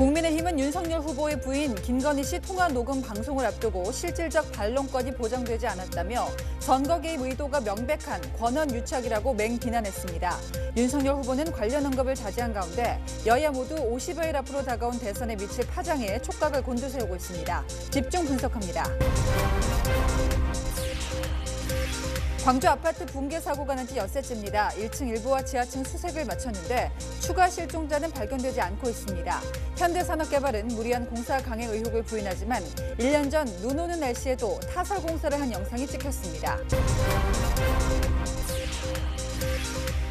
국민의힘은 윤석열 후보의 부인 김건희 씨 통화 녹음 방송을 앞두고 실질적 반론권이 보장되지 않았다며 선거 개입 의도가 명백한 권한 유착이라고 맹비난했습니다. 윤석열 후보는 관련 언급을 자제한 가운데 여야 모두 50여일 앞으로 다가온 대선에 미칠 파장에 촉각을 곤두세우고 있습니다. 집중 분석합니다. 광주 아파트 붕괴 사고가 난 지 엿새째입니다. 1층 일부와 지하층 수색을 마쳤는데 추가 실종자는 발견되지 않고 있습니다. 현대산업개발은 무리한 공사 강행 의혹을 부인하지만 1년 전 눈 오는 날씨에도 타설 공사를 한 영상이 찍혔습니다.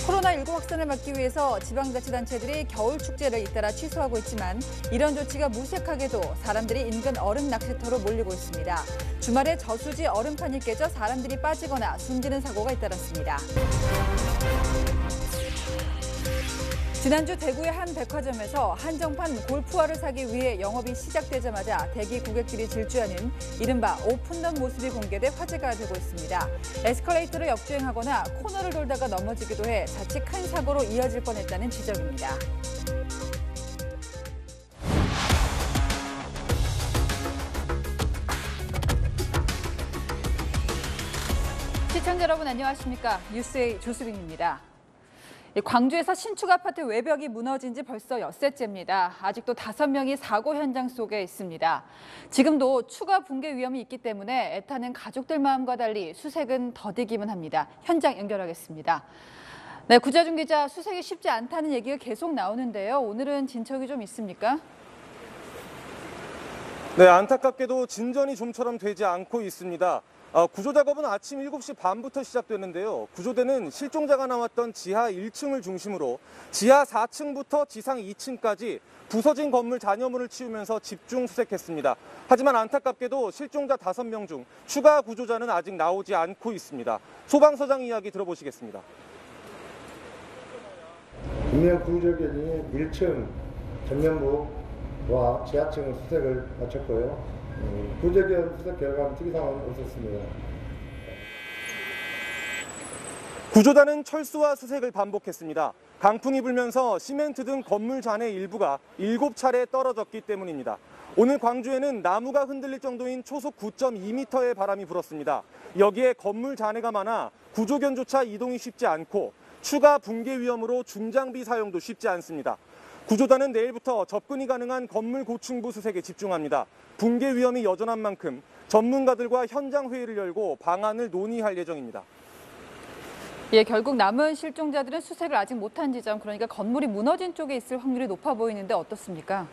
코로나19 확산을 막기 위해서 지방자치단체들이 겨울 축제를 잇따라 취소하고 있지만 이런 조치가 무색하게도 사람들이 인근 얼음 낚시터로 몰리고 있습니다. 주말에 저수지 얼음판이 깨져 사람들이 빠지거나 숨지는 사고가 잇따랐습니다. 지난주 대구의 한 백화점에서 한정판 골프화를 사기 위해 영업이 시작되자마자 대기 고객들이 질주하는 이른바 오픈런 모습이 공개돼 화제가 되고 있습니다. 에스컬레이터를 역주행하거나 코너를 돌다가 넘어지기도 해 자칫 큰 사고로 이어질 뻔했다는 지적입니다. 시청자 여러분 안녕하십니까? 뉴스의 조수빈입니다. 광주에서 신축 아파트 외벽이 무너진 지 벌써 엿새째입니다. 아직도 5명이 사고 현장 속에 있습니다. 지금도 추가 붕괴 위험이 있기 때문에 애타는 가족들 마음과 달리 수색은 더디기만 합니다. 현장 연결하겠습니다. 네, 구자준 기자, 수색이 쉽지 않다는 얘기가 계속 나오는데요. 오늘은 진척이 좀 있습니까? 네, 안타깝게도 진전이 좀처럼 되지 않고 있습니다. 구조 작업은 아침 7시 반부터 시작됐는데요. 구조대는 실종자가 나왔던 지하 1층을 중심으로 지하 4층부터 지상 2층까지 부서진 건물 잔여물을 치우면서 집중 수색했습니다. 하지만 안타깝게도 실종자 5명 중 추가 구조자는 아직 나오지 않고 있습니다. 소방서장 이야기 들어보시겠습니다. 인명 구조견이 1층 전면부와 지하층 수색을 마쳤고요. 구조견 수색 결과는 특이사항은 없었습니다. 구조단은 철수와 수색을 반복했습니다. 강풍이 불면서 시멘트 등 건물 잔해 일부가 7차례 떨어졌기 때문입니다. 오늘 광주에는 나무가 흔들릴 정도인 초속 9.2m의 바람이 불었습니다. 여기에 건물 잔해가 많아 구조견조차 이동이 쉽지 않고 추가 붕괴 위험으로 중장비 사용도 쉽지 않습니다. 구조단은 내일부터 접근이 가능한 건물 고층부 수색에 집중합니다. 붕괴 위험이 여전한 만큼 전문가들과 현장 회의를 열고 방안을 논의할 예정입니다. 예, 결국 남은 실종자들은 수색을 아직 못한 지점, 그러니까 건물이 무너진 쪽에 있을 확률이 높아 보이는데 어떻습니까?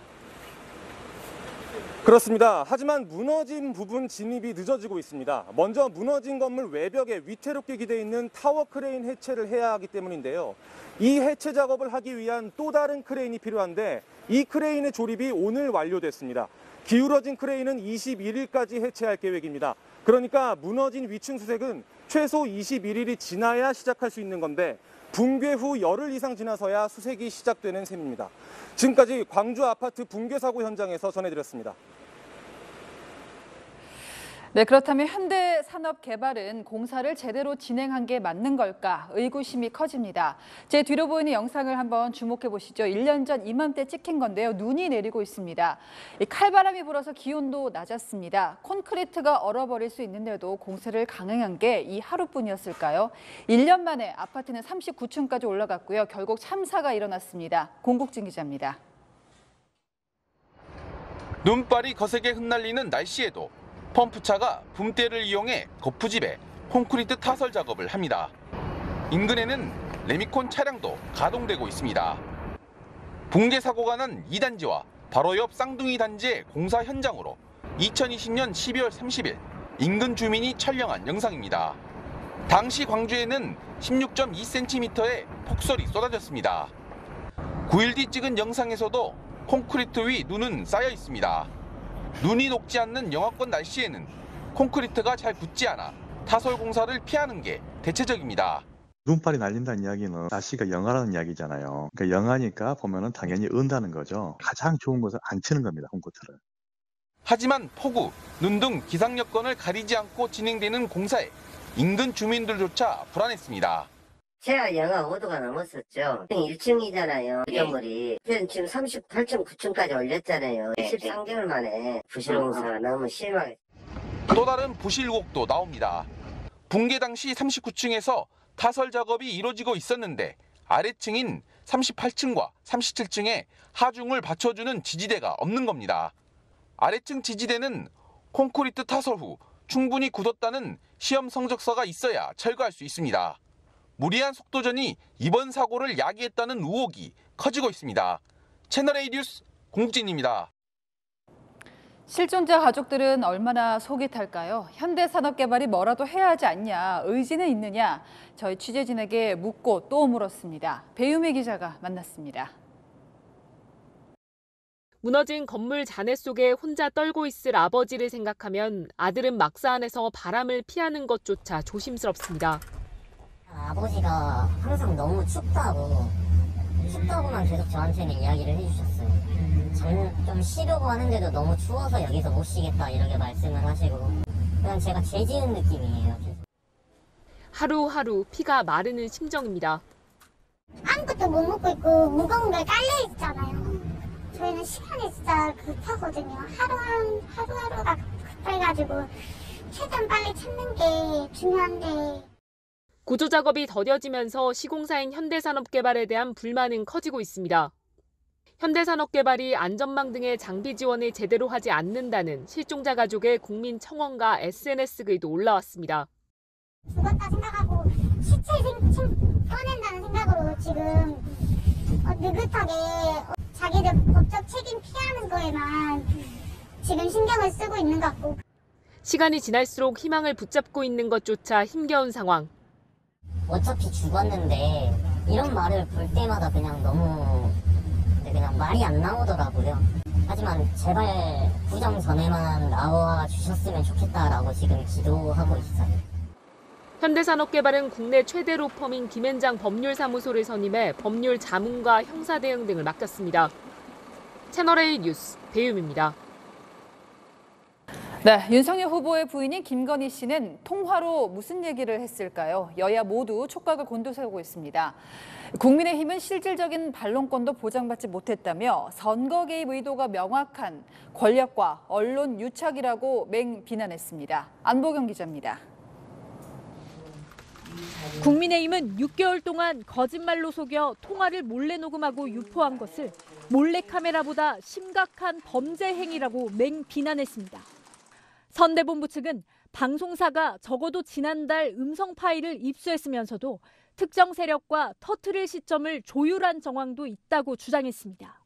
그렇습니다. 하지만 무너진 부분 진입이 늦어지고 있습니다. 먼저 무너진 건물 외벽에 위태롭게 기대 있는 타워 크레인 해체를 해야 하기 때문인데요. 이 해체 작업을 하기 위한 또 다른 크레인이 필요한데 이 크레인의 조립이 오늘 완료됐습니다. 기울어진 크레인은 21일까지 해체할 계획입니다. 그러니까 무너진 위층 수색은 최소 21일이 지나야 시작할 수 있는 건데 붕괴 후 열흘 이상 지나서야 수색이 시작되는 셈입니다. 지금까지 광주 아파트 붕괴 사고 현장에서 전해드렸습니다. 네, 그렇다면 현대산업개발은 공사를 제대로 진행한 게 맞는 걸까? 의구심이 커집니다. 제 뒤로 보이는 영상을 한번 주목해 보시죠. 1년 전 이맘때 찍힌 건데요. 눈이 내리고 있습니다. 칼바람이 불어서 기온도 낮았습니다. 콘크리트가 얼어버릴 수 있는데도 공사를 강행한 게 이 하루뿐이었을까요? 1년 만에 아파트는 39층까지 올라갔고요. 결국 참사가 일어났습니다. 공국진 기자입니다. 눈발이 거세게 흩날리는 날씨에도 펌프차가 붐대를 이용해 거푸집에 콘크리트 타설 작업을 합니다. 인근에는 레미콘 차량도 가동되고 있습니다. 붕괴 사고가 난 2단지와 바로 옆 쌍둥이 단지의 공사 현장으로 2020년 12월 30일 인근 주민이 촬영한 영상입니다. 당시 광주에는 16.2cm의 폭설이 쏟아졌습니다. 9일 뒤 찍은 영상에서도 콘크리트 위 눈은 쌓여 있습니다. 눈이 녹지 않는 영하권 날씨에는 콘크리트가 잘 붙지 않아 타설 공사를 피하는 게 대체적입니다. 눈발이 날린다는 이야기는 날씨가 영하라는 이야기잖아요. 그러니까 영하니까 보면은 당연히 은다는 거죠. 가장 좋은 것은 안 치는 겁니다, 콘크리트를. 하지만 폭우, 눈 등 기상 여건을 가리지 않고 진행되는 공사에 인근 주민들조차 불안했습니다. 제가 영하 5도가 넘었었죠. 1층이잖아요. 건물이. 지금 38층, 9층까지 올렸잖아요. 13개월 만에 부실공사가 너무 심하게. 또 다른 부실곡도 나옵니다. 붕괴 당시 39층에서 타설 작업이 이루어지고 있었는데 아래층인 38층과 37층에 하중을 받쳐주는 지지대가 없는 겁니다. 아래층 지지대는 콘크리트 타설 후 충분히 굳었다는 시험 성적서가 있어야 철거할 수 있습니다. 무리한 속도전이 이번 사고를 야기했다는 의혹이 커지고 있습니다. 채널A 뉴스 공국진입니다. 실종자 가족들은 얼마나 속이 탈까요? 현대산업개발이 뭐라도 해야 하지 않냐, 의지는 있느냐, 저희 취재진에게 묻고 또 물었습니다. 배유미 기자가 만났습니다. 무너진 건물 잔해 속에 혼자 떨고 있을 아버지를 생각하면 아들은 막사 안에서 바람을 피하는 것조차 조심스럽습니다. 아버지가 항상 너무 춥다고만 계속 저한테는 이야기를 해주셨어요. 좀 쉬려고 하는데도 너무 추워서 여기서 못 쉬겠다 이렇게 말씀을 하시고 그냥 제가 죄 지은 느낌이에요. 하루하루 피가 마르는 심정입니다. 아무것도 못 먹고 있고 무거운 걸 깔려 있잖아요. 저희는 시간이 진짜 급하거든요. 하루하루가 급해가지고 최대한 빨리 찾는 게 중요한데. 구조 작업이 더뎌지면서 시공사인 현대산업개발에 대한 불만은 커지고 있습니다. 현대산업개발이 안전망 등의 장비 지원을 제대로 하지 않는다는 실종자 가족의 국민 청원과 SNS 글도 올라왔습니다. 죽었다 생각하고 시체 꺼낸다는 생각으로 지금 느긋하게 자기들 법적 책임 피하는 거에만 지금 신경을 쓰고 있는 것 같고. 시간이 지날수록 희망을 붙잡고 있는 것조차 힘겨운 상황. 어차피 죽었는데 이런 말을 볼 때마다 그냥 너무 말이 안 나오더라고요. 하지만 제발 구정 전에만 나와 주셨으면 좋겠다라고 지금 기도하고 있어요. 현대산업개발은 국내 최대 로펌인 김앤장 법률사무소를 선임해 법률 자문과 형사 대응 등을 맡겼습니다. 채널A 뉴스 배유미입니다. 네, 윤석열 후보의 부인인 김건희 씨는 통화로 무슨 얘기를 했을까요? 여야 모두 촉각을 곤두세우고 있습니다. 국민의힘은 실질적인 반론권도 보장받지 못했다며 선거 개입 의도가 명확한 권력과 언론 유착이라고 맹비난했습니다. 안보경 기자입니다. 국민의힘은 6개월 동안 거짓말로 속여 통화를 몰래 녹음하고 유포한 것을 몰래카메라보다 심각한 범죄 행위라고 맹비난했습니다. 선대본부 측은 방송사가 적어도 지난달 음성 파일을 입수했으면서도 특정 세력과 터트릴 시점을 조율한 정황도 있다고 주장했습니다.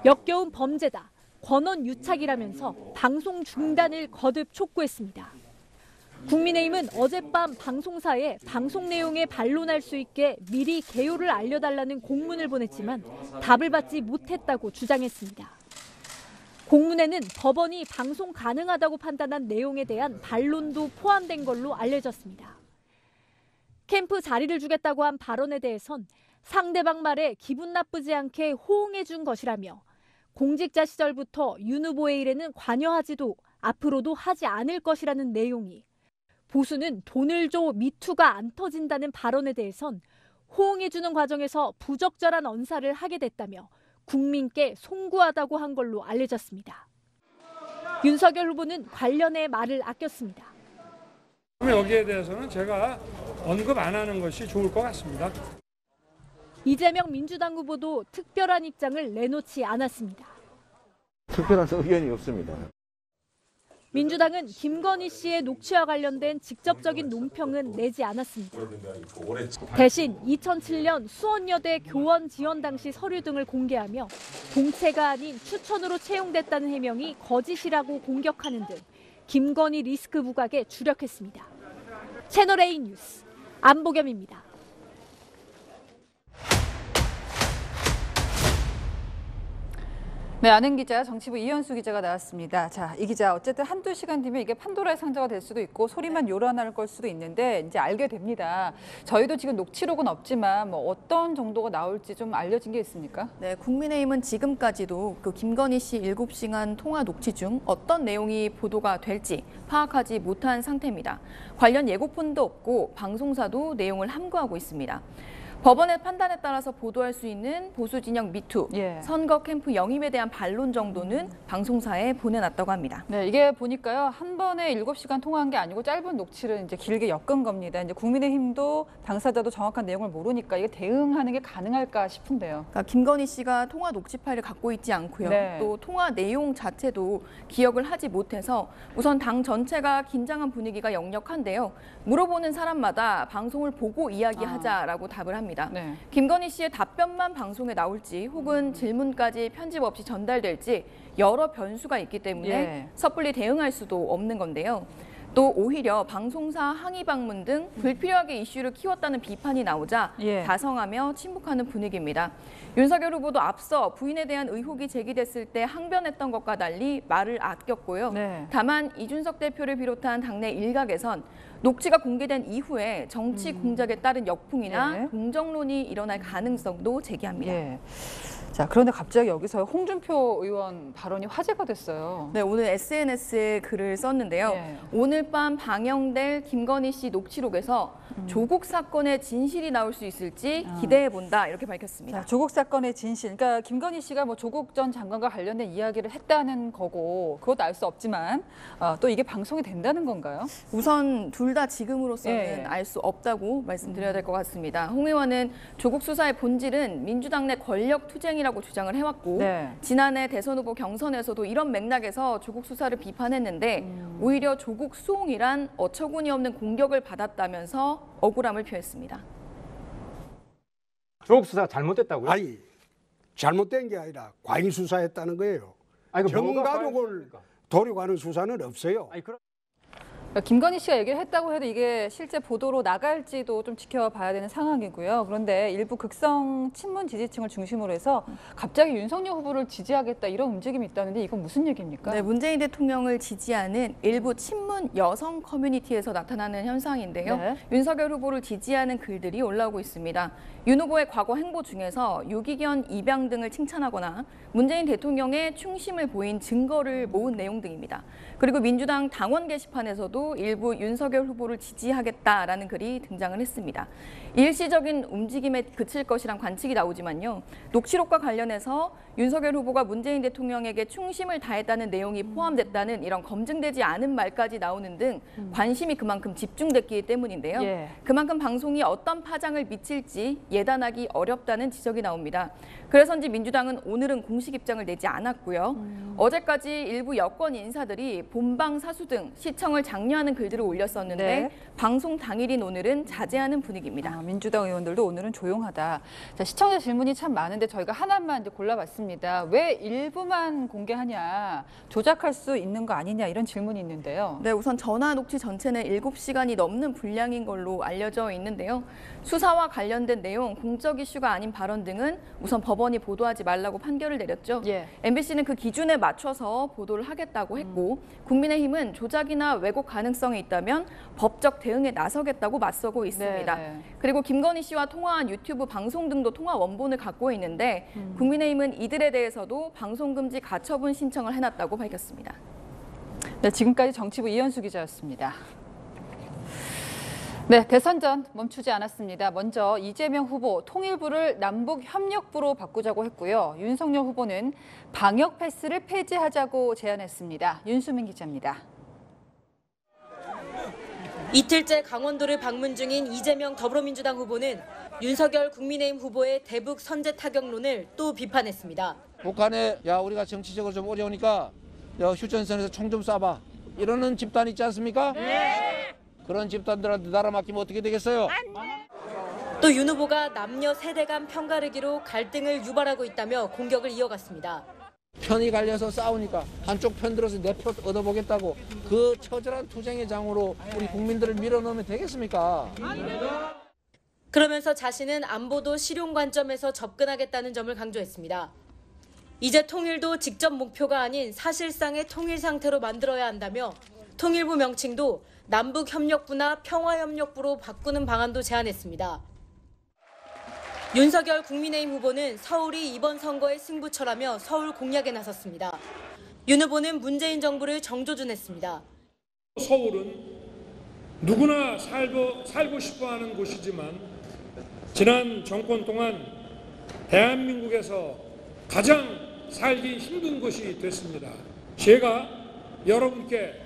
역겨운 범죄다, 권언 유착이라면서 방송 중단을 거듭 촉구했습니다. 국민의힘은 어젯밤 방송사에 방송 내용에 반론할 수 있게 미리 개요를 알려달라는 공문을 보냈지만 답을 받지 못했다고 주장했습니다. 공문에는 법원이 방송 가능하다고 판단한 내용에 대한 반론도 포함된 걸로 알려졌습니다. 캠프 자리를 주겠다고 한 발언에 대해선 상대방 말에 기분 나쁘지 않게 호응해 준 것이라며 공직자 시절부터 윤 후보의 일에는 관여하지도 앞으로도 하지 않을 것이라는 내용이, 보수는 돈을 줘 미투가 안 터진다는 발언에 대해선 호응해 주는 과정에서 부적절한 언사를 하게 됐다며 국민께 송구하다고 한 걸로 알려졌습니다. 윤석열 후보는 관련해 말을 아꼈습니다. 여기에 대해서는 제가 언급 안 하는 것이 좋을 것 같습니다. 이재명 민주당 후보도 특별한 입장을 내놓지 않았습니다. 특별한 의견이 없습니다. 민주당은 김건희 씨의 녹취와 관련된 직접적인 논평은 내지 않았습니다. 대신 2007년 수원여대 교원 지원 당시 서류 등을 공개하며 동체가 아닌 추천으로 채용됐다는 해명이 거짓이라고 공격하는 등 김건희 리스크 부각에 주력했습니다. 채널A 뉴스 안보겸입니다. 네, 아는 기자, 정치부 이현수 기자가 나왔습니다. 자, 이 기자, 어쨌든 한두 시간 뒤면 이게 판도라의 상자가 될 수도 있고 소리만 요란할 걸 수도 있는데 이제 알게 됩니다. 저희도 지금 녹취록은 없지만 뭐 어떤 정도가 나올지 좀 알려진 게 있습니까? 네, 국민의힘은 지금까지도 그 김건희 씨 7시간 통화 녹취 중 어떤 내용이 보도가 될지 파악하지 못한 상태입니다. 관련 예고편도 없고 방송사도 내용을 함구하고 있습니다. 법원의 판단에 따라서 보도할 수 있는 보수 진영 미투, 선거 캠프 영입에 대한 반론 정도는 방송사에 보내놨다고 합니다. 네, 이게 보니까요. 한 번에 7시간 통화한 게 아니고 짧은 녹취를 이제 길게 엮은 겁니다. 이제 국민의힘도 당사자도 정확한 내용을 모르니까 이게 대응하는 게 가능할까 싶은데요. 그러니까 김건희 씨가 통화 녹취 파일을 갖고 있지 않고요. 네. 또 통화 내용 자체도 기억을 하지 못해서 우선 당 전체가 긴장한 분위기가 역력한데요. 물어보는 사람마다 방송을 보고 이야기하자라고 답을 합니다. 네. 김건희 씨의 답변만 방송에 나올지 혹은 질문까지 편집 없이 전달될지 여러 변수가 있기 때문에 섣불리 대응할 수도 없는 건데요. 또 오히려 방송사 항의 방문 등 불필요하게 이슈를 키웠다는 비판이 나오자 다성하며 침묵하는 분위기입니다. 윤석열 후보도 앞서 부인에 대한 의혹이 제기됐을 때 항변했던 것과 달리 말을 아꼈고요. 다만 이준석 대표를 비롯한 당내 일각에선 녹취가 공개된 이후에 정치 공작에 따른 역풍이나 동정론이 일어날 가능성도 제기합니다. 자, 그런데 갑자기 여기서 홍준표 의원 발언이 화제가 됐어요. 네, 오늘 SNS에 글을 썼는데요. 오늘 밤 방영될 김건희 씨 녹취록에서 조국 사건의 진실이 나올 수 있을지 기대해본다 이렇게 밝혔습니다. 자, 조국 사건의 진실. 그러니까 김건희 씨가 뭐 조국 전 장관과 관련된 이야기를 했다는 거고 그것도 알 수 없지만 또 이게 방송이 된다는 건가요? 우선 둘 다 지금으로서는 알 수 없다고 말씀드려야 될 것 같습니다. 홍 의원은 조국 수사의 본질은 민주당 내 권력 투쟁이라고 주장을 해왔고 지난해 대선 후보 경선에서도 이런 맥락에서 조국 수사를 비판했는데 오히려 조국 수홍이란 어처구니 없는 공격을 받았다면서 억울함을 표했습니다. 조국 수사가 잘못됐다고요? 아니, 잘못된 게 아니라 과잉 수사했다는 거예요. 전가족을 도려가는 수사는 없어요. 김건희 씨가 얘기를 했다고 해도 이게 실제 보도로 나갈지도 좀 지켜봐야 되는 상황이고요. 그런데 일부 극성 친문 지지층을 중심으로 해서 갑자기 윤석열 후보를 지지하겠다 이런 움직임이 있다는데 이건 무슨 얘기입니까? 네, 문재인 대통령을 지지하는 일부 친문 여성 커뮤니티에서 나타나는 현상인데요. 윤석열 후보를 지지하는 글들이 올라오고 있습니다. 윤 후보의 과거 행보 중에서 유기견 입양 등을 칭찬하거나 문재인 대통령의 충심을 보인 증거를 모은 내용 등입니다. 그리고 민주당 당원 게시판에서도 일부 윤석열 후보를 지지하겠다라는 글이 등장을 했습니다. 일시적인 움직임에 그칠 것이란 관측이 나오지만요. 녹취록과 관련해서 윤석열 후보가 문재인 대통령에게 충심을 다했다는 내용이 포함됐다는 이런 검증되지 않은 말까지 나오는 등 관심이 그만큼 집중됐기 때문인데요. 그만큼 방송이 어떤 파장을 미칠지 예단하기 어렵다는 지적이 나옵니다. 그래서인지 민주당은 오늘은 공식 입장을 내지 않았고요. 어제까지 일부 여권 인사들이 본방 사수 등 시청을 장려하는 글들을 올렸었는데 방송 당일인 오늘은 자제하는 분위기입니다. 민주당 의원들도 오늘은 조용하다. 자, 시청자 질문이 참 많은데 저희가 하나만 이제 골라봤습니다. 왜 일부만 공개하냐, 조작할 수 있는 거 아니냐 이런 질문이 있는데요. 네, 우선 전화 녹취 전체는 7시간이 넘는 분량인 걸로 알려져 있는데요. 수사와 관련된 내용, 공적 이슈가 아닌 발언 등은 우선 법원이 보도하지 말라고 판결을 내렸죠. MBC는 그 기준에 맞춰서 보도를 하겠다고 했고 국민의힘은 조작이나 왜곡 가능성이 있다면 법적 대응에 나서겠다고 맞서고 있습니다. 그리고 김건희 씨와 통화한 유튜브 방송 등도 통화 원본을 갖고 있는데 국민의힘은 이들에 대해서도 방송금지 가처분 신청을 해놨다고 밝혔습니다. 네, 지금까지 정치부 이현수 기자였습니다. 네, 대선전 멈추지 않았습니다. 먼저 이재명 후보 통일부를 남북협력부로 바꾸자고 했고요. 윤석열 후보는 방역 패스를 폐지하자고 제안했습니다. 윤수민 기자입니다. 이틀째 강원도를 방문 중인 이재명 더불어민주당 후보는 윤석열 국민의힘 후보의 대북 선제 타격론을 또 비판했습니다. 북한에 우리가 정치적으로 좀 어려우니까 휴전선에서 총 좀 쏴봐. 이러는 집단 있지 않습니까? 그런 집단들한테 나라 맡기면 어떻게 되겠어요? 또 윤 후보가 남녀 세대 간 편가르기로 갈등을 유발하고 있다며 공격을 이어갔습니다. 편이 갈려서 싸우니까 한쪽 편 들어서 내 표 얻어보겠다고 그 처절한 투쟁의 장으로 우리 국민들을 밀어넣으면 되겠습니까? 그러면서 자신은 안보도 실용 관점에서 접근하겠다는 점을 강조했습니다. 이제 통일도 직접 목표가 아닌 사실상의 통일 상태로 만들어야 한다며 통일부 명칭도 남북협력부나 평화협력부로 바꾸는 방안도 제안했습니다. 윤석열 국민의힘 후보는 서울이 이번 선거의 승부처라며 서울 공략에 나섰습니다. 윤 후보는 문재인 정부를 정조준했습니다. 서울은 누구나 살고 싶어하는 곳이지만 지난 정권 동안 대한민국에서 가장 살기 힘든 곳이 됐습니다. 제가 여러분께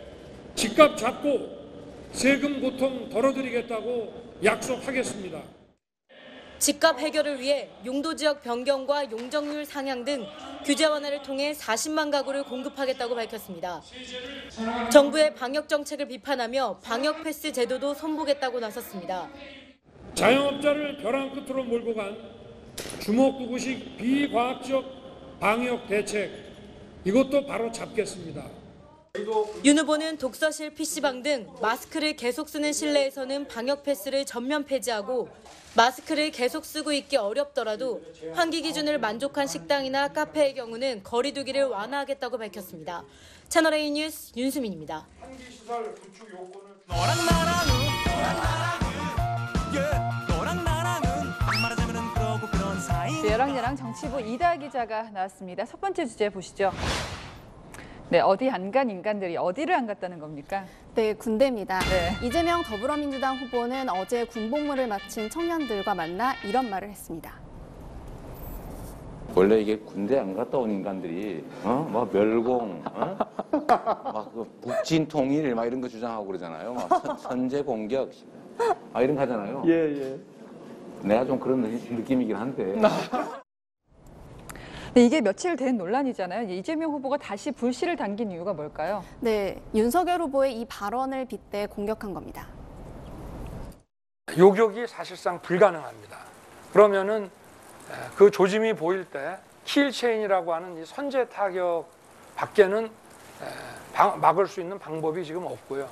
집값 잡고 세금 고통 덜어드리겠다고 약속하겠습니다. 집값 해결을 위해 용도 지역 변경과 용적률 상향 등 규제 완화를 통해 40만 가구를 공급하겠다고 밝혔습니다. 정부의 방역 정책을 비판하며 방역 패스 제도도 손보겠다고 나섰습니다. 자영업자를 벼랑 끝으로 몰고 간 주먹구구식 비과학적 방역 대책, 이것도 바로 잡겠습니다. 윤 후보는 독서실, PC방 등 마스크를 계속 쓰는 실내에서는 방역 패스를 전면 폐지하고 마스크를 계속 쓰고 있기 어렵더라도 환기 기준을 만족한 식당이나 카페의 경우는 거리 두기를 완화하겠다고 밝혔습니다. 채널A 뉴스 윤수민입니다. 여랑여랑 정치부 이다 기자가 나왔습니다. 첫 번째 주제 보시죠. 네, 어디 안 간 인간들이 어디를 안 갔다는 겁니까? 네, 군대입니다. 네. 이재명 더불어민주당 후보는 어제 군복무를 마친 청년들과 만나 이런 말을 했습니다. 원래 이게 군대 안 갔다 온 인간들이 막 멸공, 막 그 북진 통일 막 이런 거 주장하고 그러잖아요. 막 선제 공격 막 이런 거 하잖아요. 예. 내가 좀 그런 느낌이긴 한데. 네, 이게 며칠 된 논란이잖아요. 이재명 후보가 다시 불씨를 당긴 이유가 뭘까요? 네, 윤석열 후보의 이 발언을 빗대 공격한 겁니다. 요격이 사실상 불가능합니다. 그러면은 그 조짐이 보일 때 킬체인이라고 하는 이 선제 타격 밖에는 막을 수 있는 방법이 지금 없고요.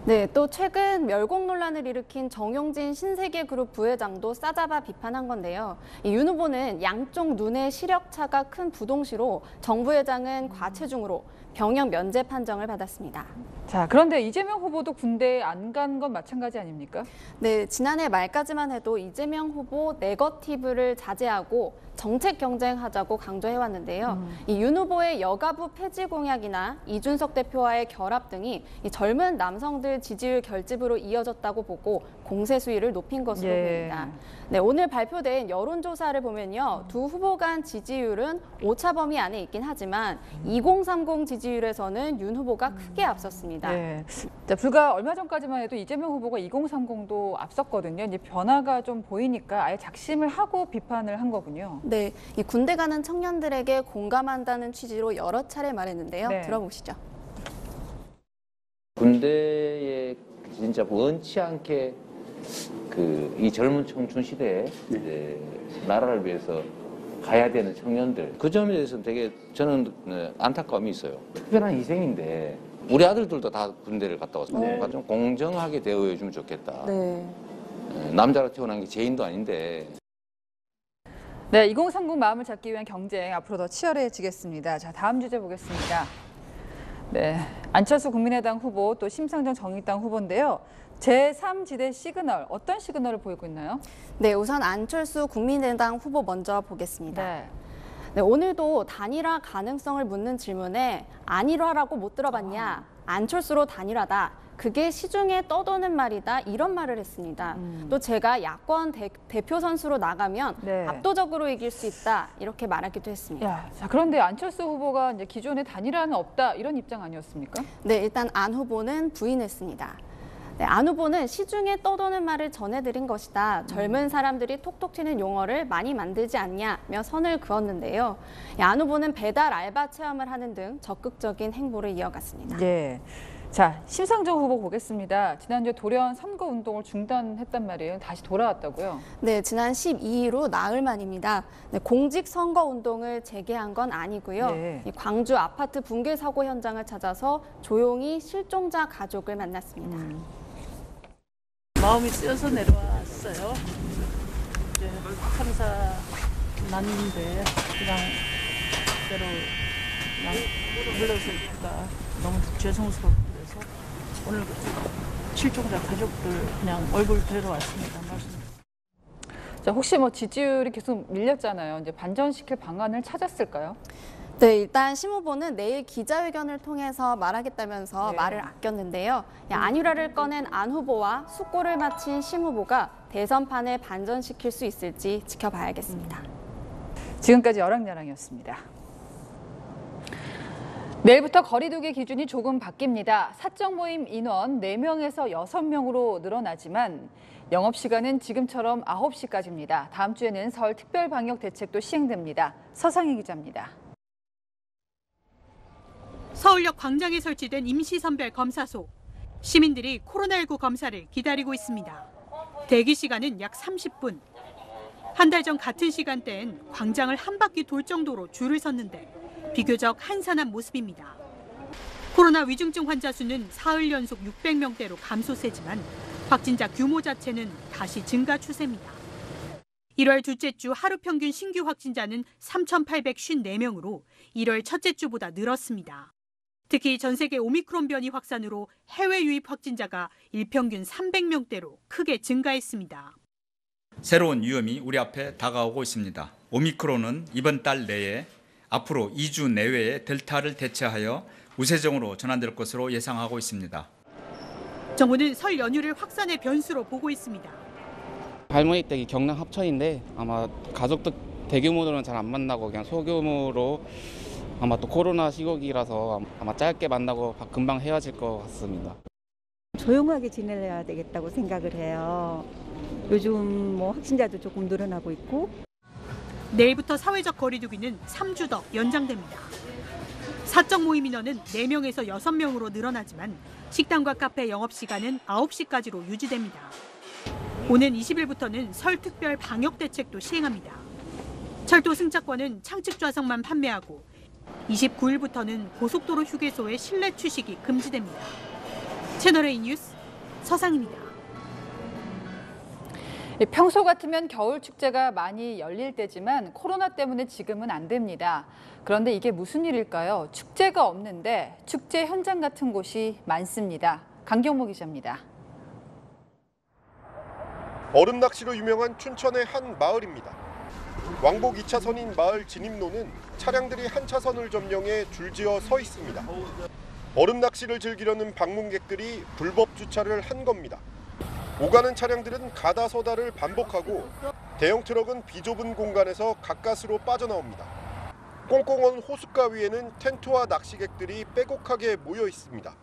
네, 또 최근 멸공 논란을 일으킨 정용진 신세계그룹 부회장도 싸잡아 비판한 건데요. 윤 후보는 양쪽 눈의 시력차가 큰 부동시로 정 부회장은 과체중으로 병역 면제 판정을 받았습니다. 자, 그런데 이재명 후보도 군대에 안 간 건 마찬가지 아닙니까? 네, 지난해 말까지만 해도 이재명 후보 네거티브를 자제하고 정책 경쟁하자고 강조해왔는데요. 이 윤 후보의 여가부 폐지 공약이나 이준석 대표와의 결합 등이 이 젊은 남성들 지지율 결집으로 이어졌다고 보고 공세 수위를 높인 것으로 보입니다. 네, 오늘 발표된 여론조사를 보면요. 두 후보 간 지지율은 오차 범위 안에 있긴 하지만 2030 지지율에서는 윤 후보가 크게 앞섰습니다. 네. 자, 불과 얼마 전까지만 해도 이재명 후보가 2030도 앞섰거든요. 이제 변화가 좀 보이니까 아예 작심을 하고 비판을 한 거군요. 네, 이 군대 가는 청년들에게 공감한다는 취지로 여러 차례 말했는데요. 네. 들어보시죠. 군대에 진짜 원치 않게 이 젊은 청춘 시대에 이제 나라를 위해서 가야 되는 청년들, 그 점에 대해서는 되게 저는 안타까움이 있어요. 특별한 희생인데 우리 아들들도 다 군대를 갔다 왔습니다. 좀 공정하게 대우해주면 좋겠다. 네. 남자로 태어난 게 죄인도 아닌데. 네, 2030 마음을 잡기 위한 경쟁 앞으로 더 치열해지겠습니다. 자, 다음 주제 보겠습니다. 네, 안철수 국민의당 후보 또 심상정 정의당 후보인데요. 제3지대 시그널, 어떤 시그널을 보이고 있나요? 네, 우선 안철수 국민의당 후보 먼저 보겠습니다. 네, 오늘도 단일화 가능성을 묻는 질문에 안일화라고 못 들어봤냐, 안철수로 단일화다. 그게 시중에 떠도는 말이다. 이런 말을 했습니다. 또 제가 야권 대표 선수로 나가면 압도적으로 이길 수 있다. 이렇게 말하기도 했습니다. 자, 그런데 안철수 후보가 이제 기존에 단일화는 없다. 이런 입장 아니었습니까? 네, 일단 안 후보는 부인했습니다. 네, 안 후보는 시중에 떠도는 말을 전해드린 것이다. 젊은 사람들이 톡톡 튀는 용어를 많이 만들지 않냐며 선을 그었는데요. 안 후보는 배달 알바 체험을 하는 등 적극적인 행보를 이어갔습니다. 예. 자, 심상정 후보 보겠습니다. 지난주에 돌연 선거운동을 중단했단 말이에요. 다시 돌아왔다고요? 네, 지난 12일 후 나흘 만입니다. 네, 공직 선거운동을 재개한 건 아니고요. 광주 아파트 붕괴 사고 현장을 찾아서 조용히 실종자 가족을 만났습니다. 마음이 쓰여서 내려왔어요. 이제 참사 났는데 그냥 대로 그냥 물러서기가 너무 죄송스럽고 그래서 오늘 실종자 가족들 그냥 얼굴 뵈러 왔습니다. 자, 혹시 뭐 지지율이 계속 밀렸잖아요. 이제 반전시킬 방안을 찾았을까요? 네, 일단 심 후보는 내일 기자회견을 통해서 말하겠다면서 말을 아꼈는데요. 안유라를 꺼낸 안 후보와 숙고를 마친 심 후보가 대선판을 반전시킬 수 있을지 지켜봐야겠습니다. 지금까지 여랑야랑이었습니다. 내일부터 거리두기 기준이 조금 바뀝니다. 사적 모임 인원 4명에서 6명으로 늘어나지만 영업시간은 지금처럼 9시까지입니다. 다음 주에는 설 특별방역 대책도 시행됩니다. 서상희 기자입니다. 서울역 광장에 설치된 임시선별 검사소. 시민들이 코로나19 검사를 기다리고 있습니다. 대기 시간은 약 30분. 한 달 전 같은 시간대엔 광장을 한 바퀴 돌 정도로 줄을 섰는데 비교적 한산한 모습입니다. 코로나 위중증 환자 수는 사흘 연속 600명대로 감소세지만 확진자 규모 자체는 다시 증가 추세입니다. 1월 둘째 주 하루 평균 신규 확진자는 3,854명으로 1월 첫째 주보다 늘었습니다. 특히 전 세계 오미크론 변이 확산으로 해외 유입 확진자가 일평균 300명대로 크게 증가했습니다. 새로운 위험이 우리 앞에 다가오고 있습니다. 오미크론은 이번 달 내에 앞으로 2주 내외에 델타를 대체하여 우세종으로 전환될 것으로 예상하고 있습니다. 정부는 설 연휴를 확산의 변수로 보고 있습니다. 할머니 댁이 경남 합천인데 아마 가족들 대규모로는 잘 안 만나고 그냥 소규모로 아마 또 코로나 시국이라서 아마 짧게 만나고 금방 헤어질 것 같습니다. 조용하게 지내야 되겠다고 생각을 해요. 요즘 뭐 확진자도 조금 늘어나고 있고. 내일부터 사회적 거리두기는 3주 더 연장됩니다. 사적 모임 인원은 4명에서 6명으로 늘어나지만 식당과 카페 영업시간은 9시까지로 유지됩니다. 오는 20일부터는 설 특별 방역 대책도 시행합니다. 철도 승차권은 창측 좌석만 판매하고 29일부터는 고속도로 휴게소의 실내 취식이 금지됩니다. 채널A 뉴스 서상입니다. 평소 같으면 겨울 축제가 많이 열릴 때지만 코로나 때문에 지금은 안 됩니다. 그런데 이게 무슨 일일까요? 축제가 없는데 축제 현장 같은 곳이 많습니다. 강경모 기자입니다. 얼음 낚시로 유명한 춘천의 한 마을입니다. 왕복 2차선인 마을 진입로는 차량들이 한 차선을 점령해 줄지어 서 있습니다. 얼음 낚시를 즐기려는 방문객들이 불법 주차를 한 겁니다. 오가는 차량들은 가다서다를 반복하고 대형 트럭은 비좁은 공간에서 가까스로 빠져나옵니다. 꽁꽁 호숫가 위에는 텐트와 낚시객들이 빼곡하게 모여 있습니다.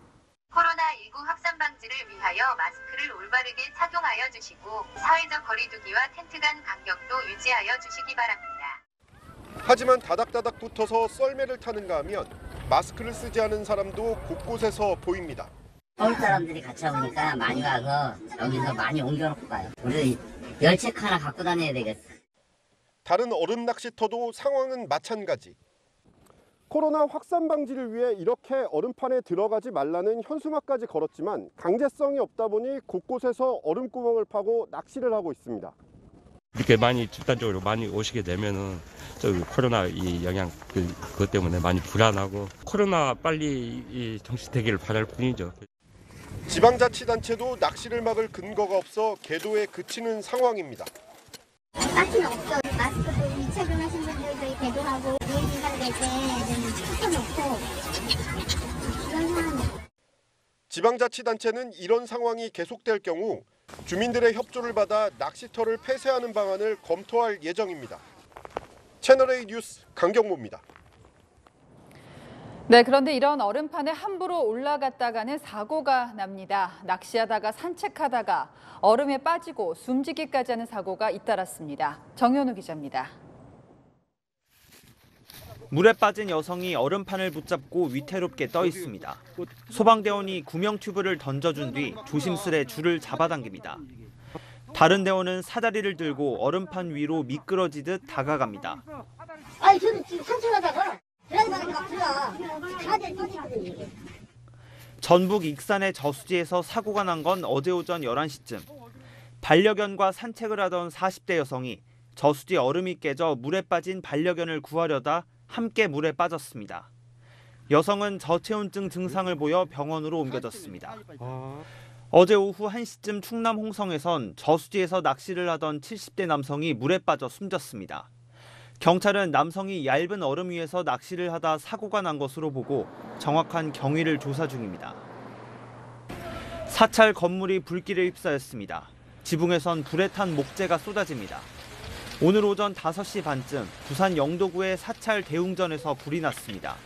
코로나19 확산 방지를 위하여 마스크를 올바르게 착용하여 주시고 사회적 거리두기와 텐트 간 간격도 유지하여 주시기 바랍니다. 하지만 다닥다닥 붙어서 썰매를 타는가 하면 마스크를 쓰지 않은 사람도 곳곳에서 보입니다. 서울 사람들이 같이 와보니까 많이 와서 여기서 많이 옮겨놓고 가요. 우리 열책 하나 갖고 다녀야 되겠어. 다른 얼음 낚시터도 상황은 마찬가지. 코로나 확산 방지를 위해 이렇게 얼음판에 들어가지 말라는 현수막까지 걸었지만 강제성이 없다 보니 곳곳에서 얼음구멍을 파고 낚시를 하고 있습니다. 이렇게 많이 집단적으로 많이 오시게 되면은 코로나 이 영향 그것 때문에 많이 불안하고 코로나 빨리 정식되기를 바랄 뿐이죠. 지방자치단체도 낚시를 막을 근거가 없어 계도에 그치는 상황입니다. 딱히는 없어. 마스크도 미착용하신 분들도 계도하고 유행인간 될 때는 시켜놓고 이런 상황이에요. 지방자치단체는 이런 상황이 계속될 경우 주민들의 협조를 받아 낚시터를 폐쇄하는 방안을 검토할 예정입니다. 채널A 뉴스 강경모입니다. 네, 그런데 이런 얼음판에 함부로 올라갔다가는 사고가 납니다. 낚시하다가 산책하다가 얼음에 빠지고 숨지기까지 하는 사고가 잇따랐습니다. 정현우 기자입니다. 물에 빠진 여성이 얼음판을 붙잡고 위태롭게 떠 있습니다. 소방대원이 구명 튜브를 던져준 뒤 조심스레 줄을 잡아당깁니다. 다른 대원은 사다리를 들고 얼음판 위로 미끄러지듯 다가갑니다. 아니 저는 지금 산책하다가 드라이버가 막 들어와. 강아지를 뛰거든요. 전북 익산의 저수지에서 사고가 난 건 어제 오전 11시쯤. 반려견과 산책을 하던 40대 여성이 저수지 얼음이 깨져 물에 빠진 반려견을 구하려다 함께 물에 빠졌습니다. 여성은 저체온증 증상을 보여 병원으로 옮겨졌습니다. 어제 오후 1시쯤 충남 홍성에선 저수지에서 낚시를 하던 70대 남성이 물에 빠져 숨졌습니다. 경찰은 남성이 얇은 얼음 위에서 낚시를 하다 사고가 난 것으로 보고 정확한 경위를 조사 중입니다. 사찰 건물이 불길에 휩싸였습니다. 지붕에선 불에 탄 목재가 쏟아집니다. 오늘 오전 5시 반쯤 부산 영도구의 사찰 대웅전에서 불이 났습니다.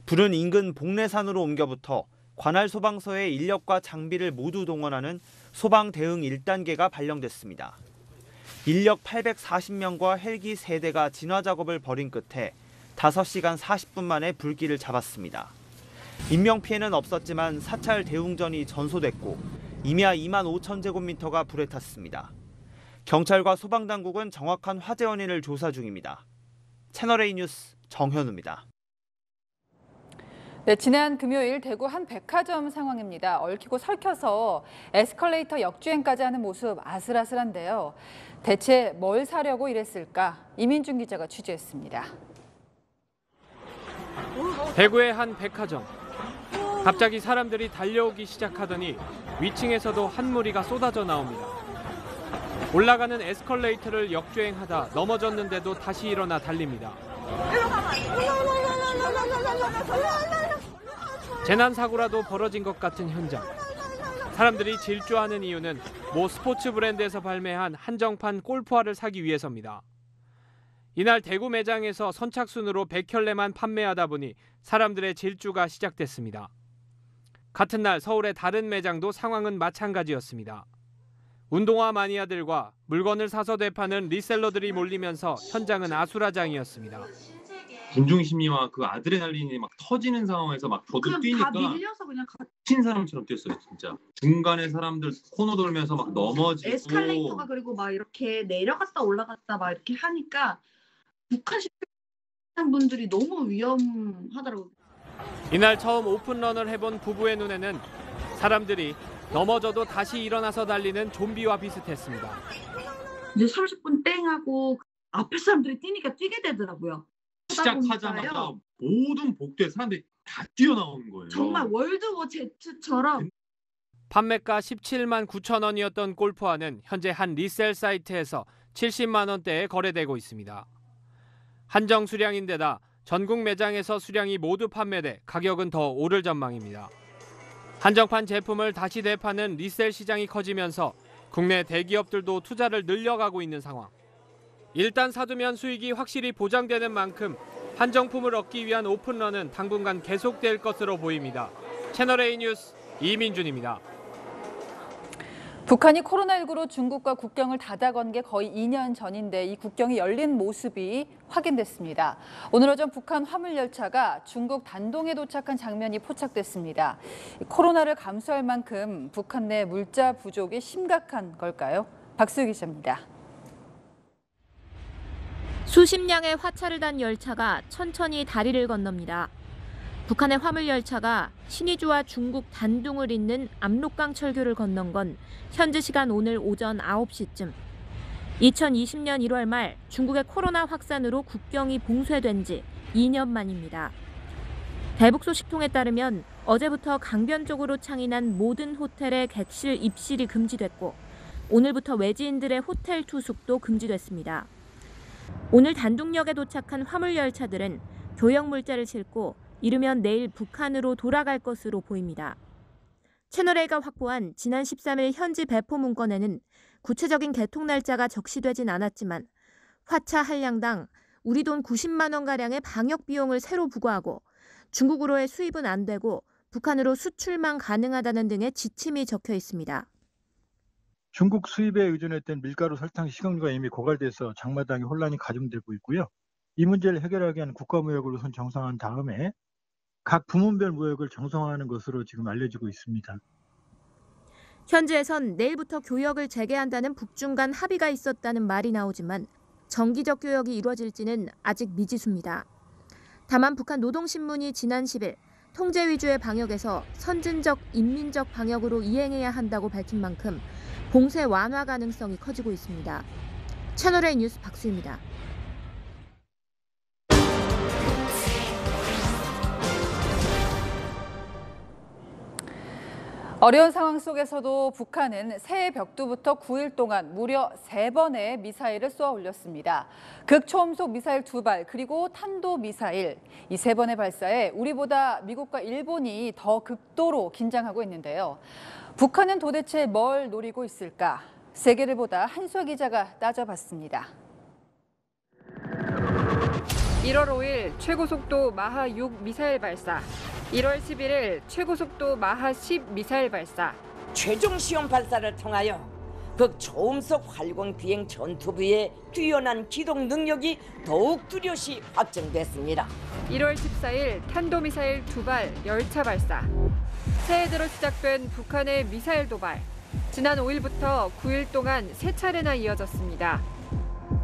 불은 인근 복례산으로 옮겨부터 관할 소방서의 인력과 장비를 모두 동원하는 소방 대응 1단계가 발령됐습니다. 인력 840명과 헬기 3대가 진화 작업을 벌인 끝에 5시간 40분 만에 불길을 잡았습니다. 인명피해는 없었지만 사찰 대웅전이 전소됐고 임야 2만 5천 제곱미터가 불에 탔습니다. 경찰과 소방당국은 정확한 화재 원인을 조사 중입니다. 채널A 뉴스 정현우입니다. 네, 지난 금요일 대구 한 백화점 상황입니다. 얽히고 설켜서 에스컬레이터 역주행까지 하는 모습 아슬아슬한데요. 대체 뭘 사려고 이랬을까? 이민준 기자가 취재했습니다. 대구의 한 백화점. 갑자기 사람들이 달려오기 시작하더니 위층에서도 한 무리가 쏟아져 나옵니다. 올라가는 에스컬레이터를 역주행하다 넘어졌는데도 다시 일어나 달립니다. 재난사고라도 벌어진 것 같은 현장. 사람들이 질주하는 이유는 모 스포츠 브랜드에서 발매한 한정판 골프화를 사기 위해서입니다. 이날 대구 매장에서 선착순으로 100켤레만 판매하다 보니 사람들의 질주가 시작됐습니다. 같은 날 서울의 다른 매장도 상황은 마찬가지였습니다. 운동화 마니아들과 물건을 사서 되파는 리셀러들이 몰리면서 현장은 아수라장이었습니다. 군중심리와 그 아드레날린이 막 터지는 상황에서 막 저도 뛰니까 다 밀려서 그냥 친 사람처럼 뛰었어요, 진짜. 중간에 사람들 코너 돌면서 막 넘어지고 에스컬레이터가 그리고 막 이렇게 내려갔다 올라갔다 막 이렇게 하니까 북한 식당 분들이 너무 위험하더라고요. 이날 처음 오픈런을 해본 부부의 눈에는 사람들이 넘어져도 다시 일어나서 달리는 좀비와 비슷했습니다. 이제 30분 땡 하고 앞에 사람들이 뛰니까 뛰게 되더라고요. 시작하자마자 모든 복도에 사람들이 다 뛰어나오는 거예요. 정말 월드워 Z처럼. 판매가 17만 9천 원이었던 골프화는 현재 한 리셀 사이트에서 70만 원대에 거래되고 있습니다. 한정 수량인데다 전국 매장에서 수량이 모두 판매돼 가격은 더 오를 전망입니다. 한정판 제품을 다시 되파는 리셀 시장이 커지면서 국내 대기업들도 투자를 늘려가고 있는 상황. 일단 사두면 수익이 확실히 보장되는 만큼 한정품을 얻기 위한 오픈런은 당분간 계속될 것으로 보입니다. 채널A 뉴스 이민준입니다. 북한이 코로나19로 중국과 국경을 닫아건 게 거의 2년 전인데 이 국경이 열린 모습이 확인됐습니다. 오늘 오전 북한 화물열차가 중국 단동에 도착한 장면이 포착됐습니다. 코로나를 감수할 만큼 북한 내 물자 부족이 심각한 걸까요? 박수희 기자입니다. 수십 량의 화차를 단 열차가 천천히 다리를 건넙니다. 북한의 화물열차가 신의주와 중국 단둥을 잇는 압록강 철교를 건넌 건 현지 시간 오늘 오전 9시쯤. 2020년 1월 말 중국의 코로나 확산으로 국경이 봉쇄된 지 2년 만입니다. 대북 소식통에 따르면 어제부터 강변 쪽으로 창인한 모든 호텔의 객실 입실이 금지됐고 오늘부터 외지인들의 호텔 투숙도 금지됐습니다. 오늘 단둥역에 도착한 화물열차들은 교역 물자를 싣고 이르면 내일 북한으로 돌아갈 것으로 보입니다. 채널A가 확보한 지난 13일 현지 배포 문건에는 구체적인 개통 날짜가 적시되진 않았지만 화차 한 량당 우리 돈 90만 원가량의 방역 비용을 새로 부과하고 중국으로의 수입은 안 되고 북한으로 수출만 가능하다는 등의 지침이 적혀 있습니다. 중국 수입에 의존했던 밀가루, 설탕, 식용유가 이미 고갈돼서 장마당에 혼란이 가중되고 있고요. 이 문제를 해결하기 위한 국가무역을 우선 정상화한 다음에 각 부문별 무역을 정상화하는 것으로 지금 알려지고 있습니다. 현지에선 내일부터 교역을 재개한다는 북중 간 합의가 있었다는 말이 나오지만 정기적 교역이 이루어질지는 아직 미지수입니다. 다만 북한 노동신문이 지난 10일 통제 위주의 방역에서 선진적, 인민적 방역으로 이행해야 한다고 밝힌 만큼 봉쇄 완화 가능성이 커지고 있습니다. 채널A 뉴스 박수희입니다. 어려운 상황 속에서도 북한은 새해 벽두부터 9일 동안 무려 3번의 미사일을 쏘아 올렸습니다. 극초음속 미사일 2발 그리고 탄도미사일 이 3번의 발사에 우리보다 미국과 일본이 더 극도로 긴장하고 있는데요. 북한은 도대체 뭘 노리고 있을까? 세계를 보다 한수아 기자가 따져봤습니다. 1월 5일 최고속도 마하 6 미사일 발사, 1월 11일 최고속도 마하 10 미사일 발사. 최종 시험 발사를 통하여 극초음속 활공 비행 전투부의 뛰어난 기동 능력이 더욱 뚜렷이 확정됐습니다. 1월 14일 탄도미사일 2발 열차 발사. 새해 들어 시작된 북한의 미사일 도발. 지난 5일부터 9일 동안 3차례나 이어졌습니다.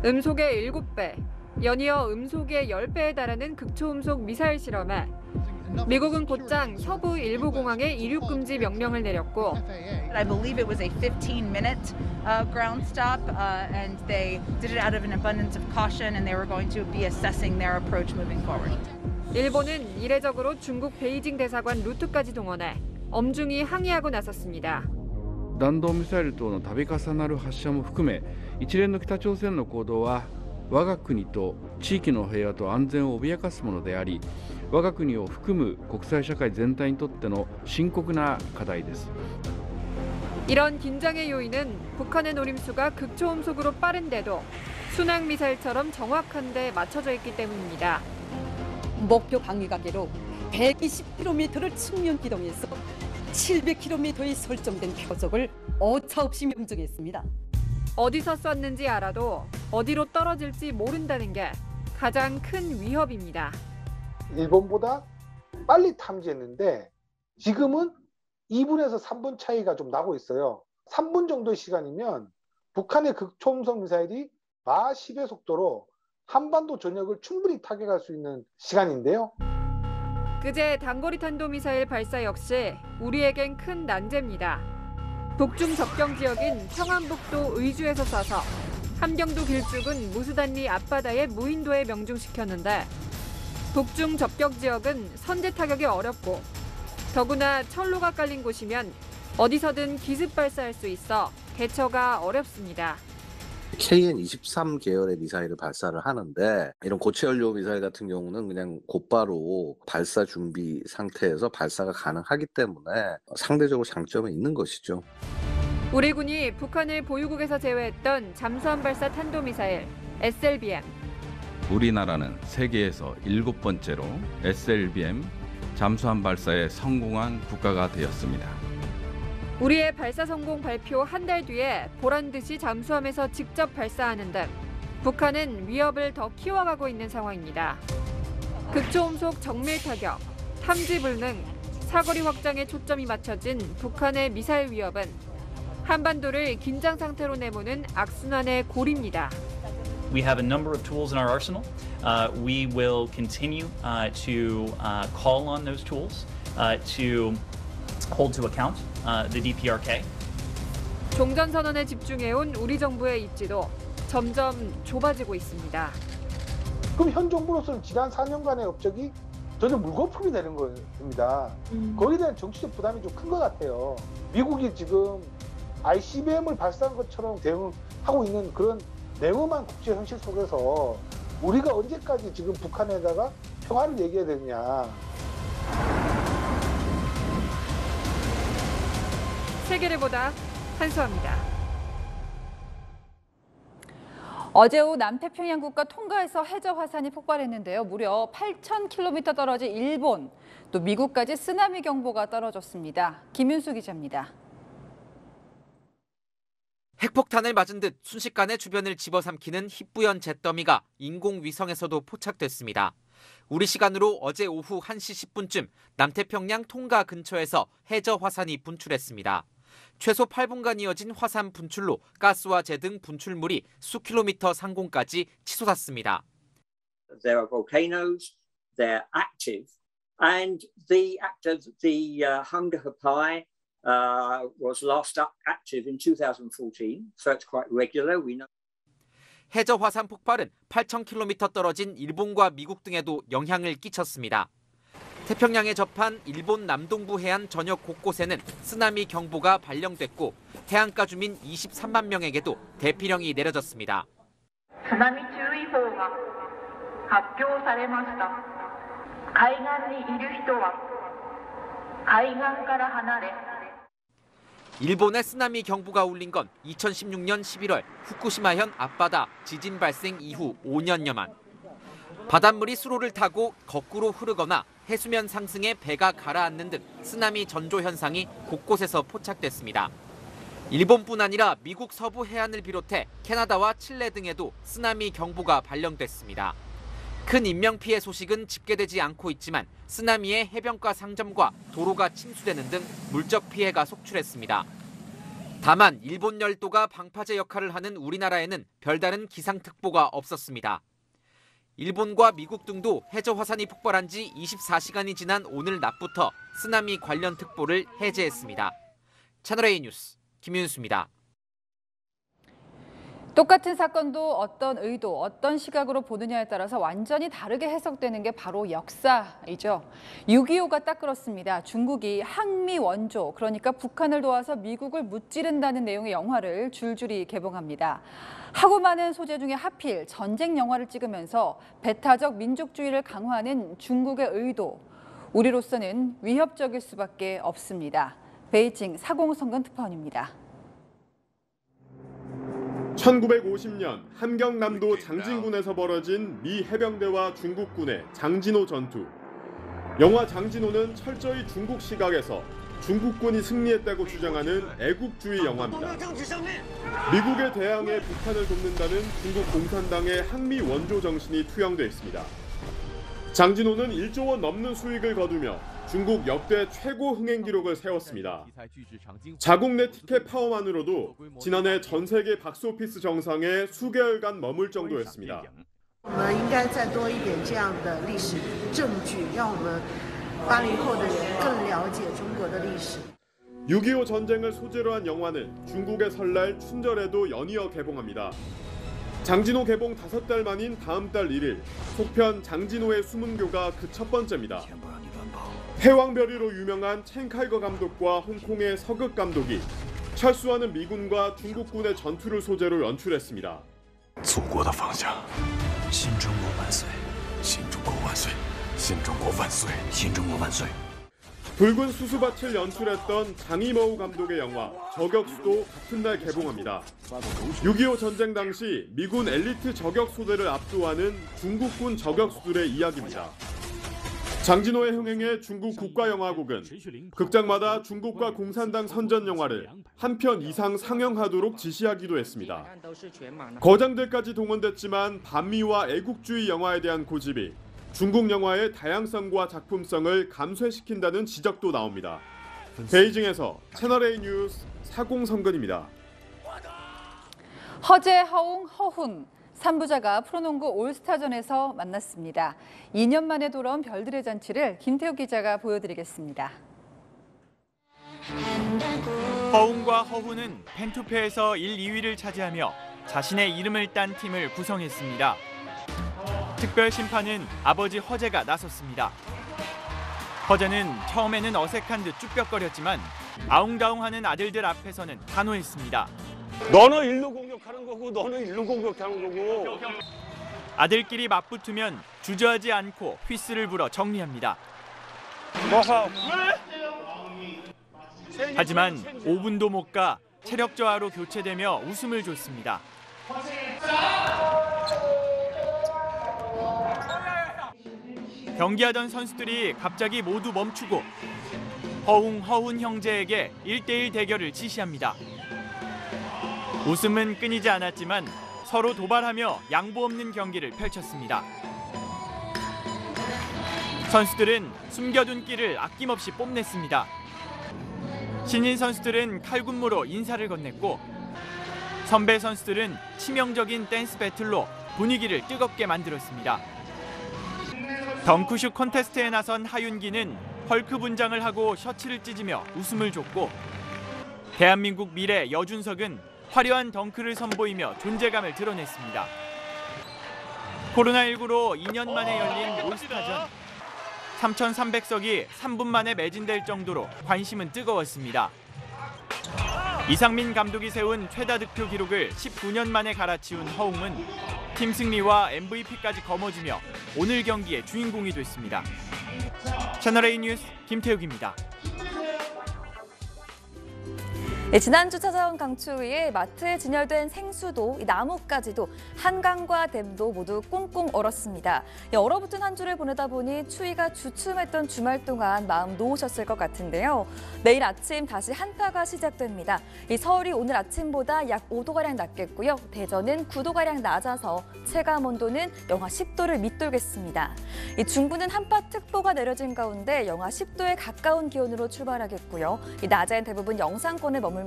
음속의 7배, 연이어 음속의 10배에 달하는 극초음속 미사일 실험에 미국은 곧장 서부 일부 공항에 이륙 금지 명령을 내렸고 I believe it was a 15-minute ground stop and they did it out of an abundance of caution and they were going to be assessing their approach moving forward. 일본은 이례적으로 중국 베이징 대사관 루트까지 동원해 엄중히 항의하고 나섰습니다. 弾道ミサイル等の度重なる発射も含め、一連の北朝鮮の行動は我が国と地域の平和と安全を脅かすものであり、我が国を含む国際社会全体にとっての深刻な課題です。 이런 긴장의 요인은 북한의 노림수가 극초음속으로 빠른데도 순항 미사일처럼 정확한 데 맞춰져 있기 때문입니다. 목표 방위각으로 120km를 측면 기동해서 700km에 설정된 표적을 오차없이 명중했습니다. 어디서 쐈는지 알아도 어디로 떨어질지 모른다는 게 가장 큰 위협입니다. 일본보다 빨리 탐지했는데 지금은 2분에서 3분 차이가 좀 나고 있어요. 3분 정도의 시간이면 북한의 극초음속 미사일이 마하 10의 속도로 한반도 전역을 충분히 타격할 수 있는 시간인데요. 그제 단거리 탄도미사일 발사 역시 우리에겐 큰 난제입니다. 북중 접경 지역인 평안북도 의주에서 쏴서 함경도 길쭉은 무수단리 앞바다의 무인도에 명중시켰는데 북중 접경 지역은 선제 타격이 어렵고 더구나 철로가 깔린 곳이면 어디서든 기습 발사할 수 있어 대처가 어렵습니다. KN-23 계열의 미사일을 발사를 하는데 이런 고체 연료 미사일 같은 경우는 그냥 곧바로 발사 준비 상태에서 발사가 가능하기 때문에 상대적으로 장점이 있는 것이죠. 우리 군이 북한을 보유국에서 제외했던 잠수함 발사 탄도미사일 SLBM. 우리나라는 세계에서 7번째로 SLBM 잠수함 발사에 성공한 국가가 되었습니다. 우리의 발사 성공 발표 한 달 뒤에 보란듯이 잠수함에서 직접 발사하는 등 북한은 위협을 더 키워가고 있는 상황입니다. 극초음속 정밀 타격, 탐지 불능, 사거리 확장에 초점이 맞춰진 북한의 미사일 위협은 한반도를 긴장 상태로 내모는 악순환의 고리입니다. We have a number of tools in our arsenal. We will continue to call on those tools to hold to account the DPRK. 종전선언에 집중해온 우리 정부의 입지도 점점 좁아지고 있습니다. 그럼 현 정부로서는 지난 4년간의 업적이 전혀 물거품이 되는 겁니다. 거기에 대한 정치적 부담이 좀 큰 것 같아요. 미국이 지금 ICBM을 발사한 것처럼 대응하고 있는 그런 냉엄한 국제 현실 속에서 우리가 언제까지 지금 북한에다가 평화를 얘기해야 되느냐. 세계를 보다 한수아입니다. 어제 오후 남태평양 국가 통가에서 해저 화산이 폭발했는데요. 무려 8,000km 떨어진 일본, 또 미국까지 쓰나미 경보가 떨어졌습니다. 김윤수 기자입니다. 핵폭탄을 맞은 듯 순식간에 주변을 집어삼키는 희뿌연 잿더미가 인공위성에서도 포착됐습니다. 우리 시간으로 어제 오후 1시 10분쯤 남태평양 통가 근처에서 해저 화산이 분출했습니다. 최소 8분간 이어진 화산 분출로 가스와 재 등 분출물이 수킬로미터 상공까지 치솟았습니다. There are volcanoes, they're active, and the Hunga Hapai was last up active in 2014, so it's quite regular. We know. 해저 화산 폭발은 8,000km 떨어진 일본과 미국 등에도 영향을 끼쳤습니다. 태평양에 접한 일본 남동부 해안 전역 곳곳에는 쓰나미 경보가 발령됐고 해안가 주민 23만 명에게도 대피령이 내려졌습니다. 津波注意報が発表されました。海岸にいる人は海岸から離れ。 일본의 쓰나미 경보가 울린 건 2016년 11월 후쿠시마현 앞바다 지진 발생 이후 5년여 만. 바닷물이 수로를 타고 거꾸로 흐르거나 해수면 상승에 배가 가라앉는 등 쓰나미 전조 현상이 곳곳에서 포착됐습니다. 일본뿐 아니라 미국 서부 해안을 비롯해 캐나다와 칠레 등에도 쓰나미 경보가 발령됐습니다. 큰 인명피해 소식은 집계되지 않고 있지만 쓰나미에 해변가 상점과 도로가 침수되는 등 물적 피해가 속출했습니다. 다만 일본 열도가 방파제 역할을 하는 우리나라에는 별다른 기상특보가 없었습니다. 일본과 미국 등도 해저 화산이 폭발한 지 24시간이 지난 오늘 낮부터 쓰나미 관련 특보를 해제했습니다. 채널A 뉴스 김윤수입니다. 똑같은 사건도 어떤 의도, 어떤 시각으로 보느냐에 따라서 완전히 다르게 해석되는 게 바로 역사이죠. 6.25가 딱 그렇습니다. 중국이 항미 원조, 그러니까 북한을 도와서 미국을 무찌른다는 내용의 영화를 줄줄이 개봉합니다. 하고 많은 소재 중에 하필 전쟁 영화를 찍으면서 배타적 민족주의를 강화하는 중국의 의도, 우리로서는 위협적일 수밖에 없습니다. 베이징 사공성근 특파원입니다. 1950년 함경남도 장진군에서 벌어진 미 해병대와 중국군의 장진호 전투. 영화 장진호는 철저히 중국 시각에서 중국군이 승리했다고 주장하는 애국주의 영화입니다. 미국에 대항해 북한을 돕는다는 중국 공산당의 항미 원조 정신이 투영돼 있습니다. 장진호는 1조 원 넘는 수익을 거두며 중국 역대 최고 흥행 기록을 세웠습니다. 자국 내 티켓 파워만으로도 지난해 전 세계 박스오피스 정상에 수개월간 머물 정도였습니다. 6.25 전쟁을 소재로 한 영화는 중국의 설날 춘절에도 연이어 개봉합니다. 장진호 개봉 5달 만인 다음 달 1일, 속편 장진호의 수문교가 그 첫 번째입니다. 해왕별이로 유명한 첸카이거 감독과 홍콩의 서극 감독이 철수하는 미군과 중국군의 전투를 소재로 연출했습니다. 祖国的方向，新中国万岁，新中国万岁，新中国万岁，新中国万岁。 붉은 수수밭을 연출했던 장이머우 감독의 영화 저격수도 같은 날 개봉합니다. 6.25 전쟁 당시 미군 엘리트 저격소대를 압도하는 중국군 저격수들의 이야기입니다. 장진호의 흥행에 중국 국가영화국은 극장마다 중국과 공산당 선전 영화를 한 편 이상 상영하도록 지시하기도 했습니다. 거장들까지 동원됐지만 반미와 애국주의 영화에 대한 고집이 중국 영화의 다양성과 작품성을 감쇄시킨다는 지적도 나옵니다. 베이징에서 채널A 뉴스 사공성근입니다. 허재, 허웅, 허훈. 3부자가 프로농구 올스타전에서 만났습니다. 2년 만에 돌아온 별들의 잔치를 김태우 기자가 보여드리겠습니다. 허웅과 허훈은 펜투페에서 1, 2위를 차지하며 자신의 이름을 딴 팀을 구성했습니다. 특별 심판은 아버지 허재가 나섰습니다. 허재는 처음에는 어색한 듯 쭈뼛거렸지만 아웅다웅하는 아들들 앞에서는 단호했습니다. 너는 일로 공격하는 거고 너는 일로 공격하는 거고. 아들끼리 맞붙으면 주저하지 않고 휘스를 불어 정리합니다. 하지만 5분도 못 가 체력 저하로 교체되며 웃음을 줬습니다. 경기하던 선수들이 갑자기 모두 멈추고 허훈 형제에게 1대1 대결을 지시합니다. 웃음은 끊이지 않았지만 서로 도발하며 양보 없는 경기를 펼쳤습니다. 선수들은 숨겨둔 끼를 아낌없이 뽐냈습니다. 신인 선수들은 칼군무로 인사를 건넸고 선배 선수들은 치명적인 댄스 배틀로 분위기를 뜨겁게 만들었습니다. 덩크슛 콘테스트에 나선 하윤기는 헐크 분장을 하고 셔츠를 찢으며 웃음을 줬고 대한민국 미래 여준석은 화려한 덩크를 선보이며 존재감을 드러냈습니다. 코로나19로 2년 만에 열린 올스타전. 3,300석이 3분 만에 매진될 정도로 관심은 뜨거웠습니다. 이상민 감독이 세운 최다 득표 기록을 19년 만에 갈아치운 허웅은 팀 승리와 MVP까지 거머쥐며 오늘 경기의 주인공이 됐습니다. 채널A 뉴스 김태욱입니다. 지난주 찾아온 강추위에 마트에 진열된 생수도 나무까지도 한강과 댐도 모두 꽁꽁 얼었습니다. 얼어붙은 한 주를 보내다 보니 추위가 주춤했던 주말 동안 마음 놓으셨을 것 같은데요. 내일 아침 다시 한파가 시작됩니다. 서울이 오늘 아침보다 약 5도가량 낮겠고요. 대전은 9도가량 낮아서 체감 온도는 영하 10도를 밑돌겠습니다. 중부는 한파특보가 내려진 가운데 영하 10도에 가까운 기온으로 출발하겠고요. 낮엔 대부분 영상권에 머물면서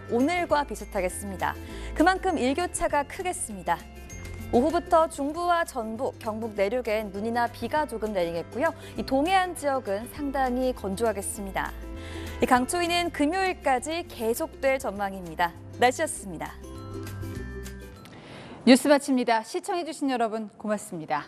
오늘과 비슷하겠습니다. 그만큼 일교차가 크겠습니다. 오후부터 중부와 전북, 경북 내륙엔 눈이나 비가 조금 내리겠고요. 동해안 지역은 상당히 건조하겠습니다. 강추위는 금요일까지 계속될 전망입니다. 날씨였습니다. 뉴스 마칩니다. 시청해주신 여러분 고맙습니다.